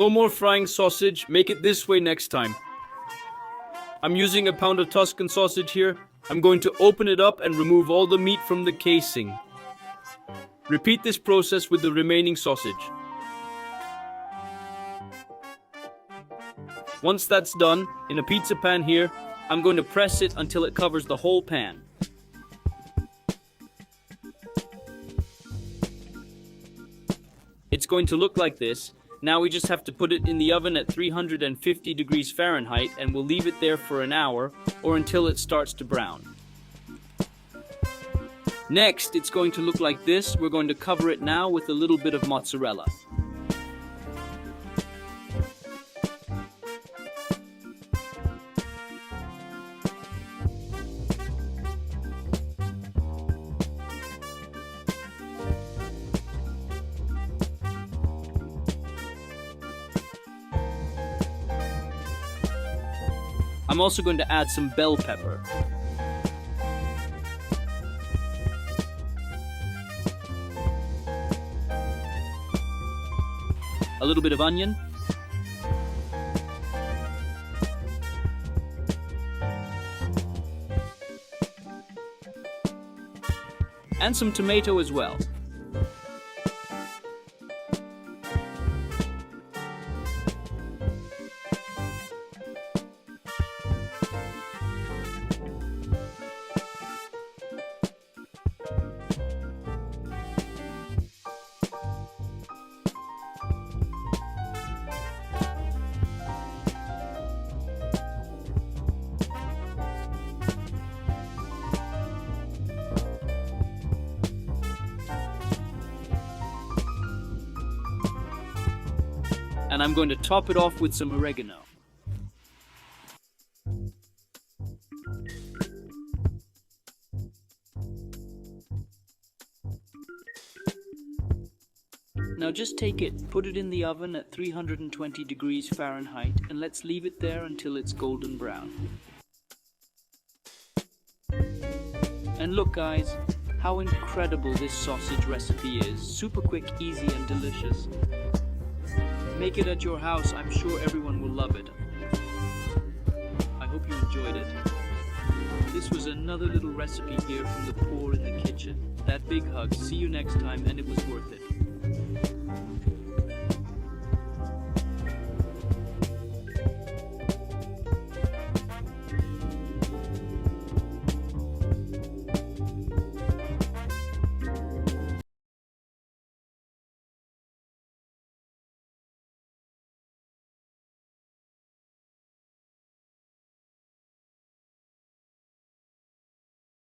No more frying sausage, make it this way next time. I'm using a pound of Tuscan sausage here. I'm going to open it up and remove all the meat from the casing. Repeat this process with the remaining sausage. Once that's done, in a pizza pan here, I'm going to press it until it covers the whole pan. It's going to look like this. Now we just have to put it in the oven at 350 degrees Fahrenheit and we'll leave it there for an hour or until it starts to brown. Next, it's going to look like this. We're going to cover it now with a little bit of mozzarella. I'm also going to add some bell pepper. A little bit of onion. And some tomato as well. And I'm going to top it off with some oregano. Now just take it, put it in the oven at 320 degrees Fahrenheit, and let's leave it there until it's golden brown. And look guys, how incredible this sausage recipe is. Super quick, easy and delicious. Make it at your house, I'm sure everyone will love it. I hope you enjoyed it. This was another little recipe here from the poor in the kitchen. That big hug, see you next time, and it was worth it.